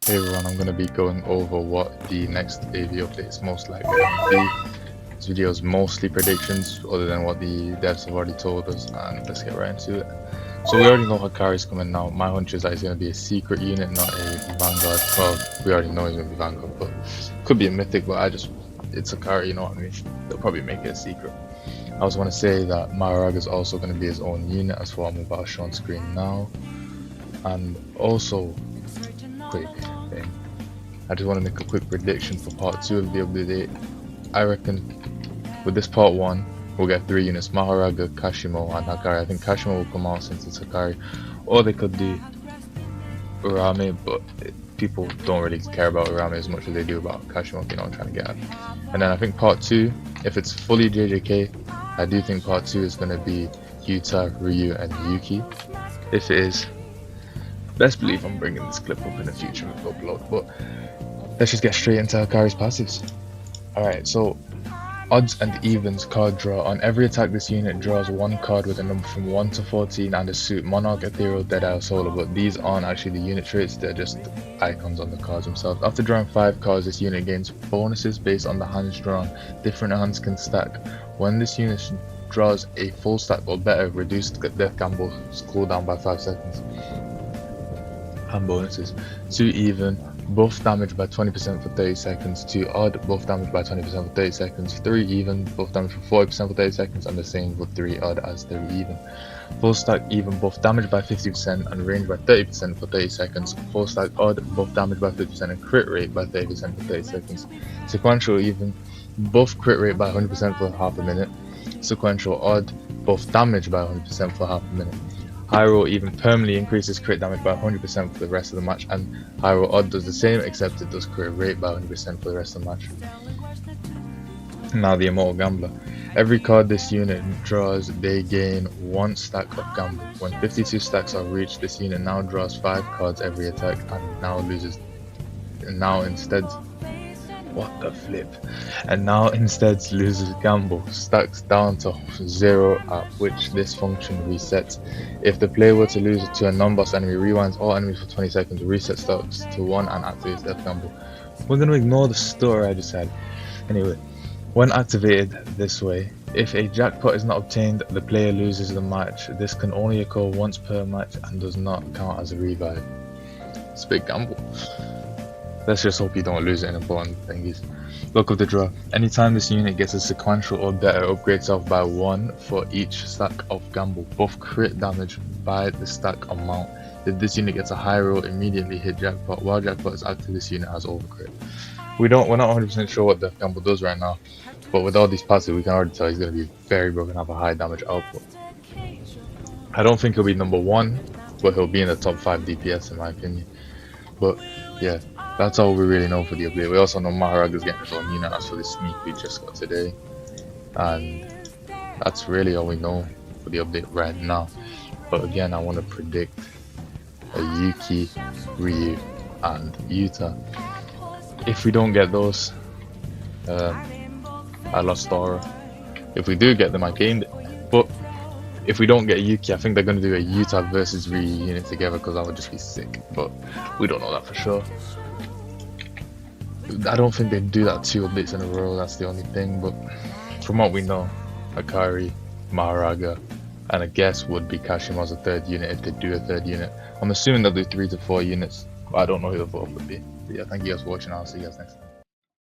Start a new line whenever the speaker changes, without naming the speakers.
Hey everyone, I'm going to be going over what the next AV update is most likely going to be. This video is mostly predictions other than what the devs have already told us, and let's get right into it. So we already know Hakari is coming now. My hunch is that it's going to be a secret unit, not a Vanguard. Well, we already know he's going to be Vanguard, but could be a mythic, but it's Hakari, you know what I mean? They'll probably make it a secret. I also want to say that Maharaga is also going to be his own unit, as for what I'm about to show on screen now. And also, quick thing, I just want to make a quick prediction for part 2 of the update. I reckon with this part 1 we'll get 3 units: Maharaga, Kashimo and Hakari. I think Kashimo will come out since it's Hakari, or they could do Urame, but people don't really care about Urame as much as they do about Kashimo, if you know what I'm trying to get at. And then I think part 2, if it's fully JJK, I do think part 2 is going to be Yuta, Ryu and Yuki. If it is, best believe I'm bringing this clip up in the future with upload, but let's just get straight into Hakari's passives. Alright, so odds and evens card draw. On every attack, this unit draws one card with a number from 1 to 14 and a suit: Monarch, Ethereal, Deadeye or Solar, but these aren't actually the unit traits, they're just icons on the cards themselves. After drawing 5 cards, this unit gains bonuses based on the hands drawn. Different hands can stack. When this unit draws a full stack or better, reduce Death Gamble's cooldown by 5 seconds. And bonuses: 2 even, buff damage by 20% for 30 seconds, 2 odd, buff damage by 20% for 30 seconds, 3 even, buff damage for 40% for 30 seconds, and the same for 3 odd as 3 even. Full stack even, buff damage by 50% and range by 30% for 30 seconds, full stack odd, buff damage by 50% and crit rate by 30% for 30 seconds. Sequential even, buff crit rate by 100% for half a minute, sequential odd, buff damage by 100% for half a minute. High roll even permanently increases crit damage by 100% for the rest of the match, and high roll odd does the same, except it does crit rate by 100% for the rest of the match. Now the Immortal Gambler. Every card this unit draws, they gain 1 stack of gamble. When 52 stacks are reached, this unit now draws 5 cards every attack and now loses. And now instead, what the flip? And now instead loses gamble, stacks down to 0, at which this function resets. If the player were to lose to a non-boss enemy, rewinds all enemies for 20 seconds, resets stacks to 1 and activates Death Gamble. We're going to ignore the story I just had. Anyway, when activated this way, if a jackpot is not obtained, the player loses the match. This can only occur once per match and does not count as a revive. It's a big gamble. Let's just hope you don't lose it in important thingies. Luck of the draw. Anytime this unit gets a sequential or better, upgrade itself by 1 for each stack of gamble. Buff crit damage by the stack amount. If this unit gets a high roll, immediately hit jackpot. While jackpot is active, this unit has overcrit. We're not 100% sure what Death Gamble does right now, but with all these passes, we can already tell he's going to be very broken, have a high damage output. I don't think he'll be number 1, but he'll be in the top 5 DPS in my opinion. But yeah, that's all we really know for the update. We also know Maharaga's getting his own unit as for the sneak we just got today, and that's really all we know for the update right now. But again, I want to predict a Yuki, Ryu and Yuta. If we don't get those, I lost Aura. If we do get them, I gained it. But if we don't get Yuki, I think they're going to do a Yuta versus Ryu unit together, because that would just be sick. But we don't know that for sure. I don't think they do that 2 updates in a row, that's the only thing. But from what we know, Hakari, Maharaga, and I guess would be Kashimo as a 3rd unit if they do a 3rd unit. I'm assuming they'll do 3 to 4 units, but I don't know who the 4th would be. But yeah, thank you guys for watching. I'll see you guys next time.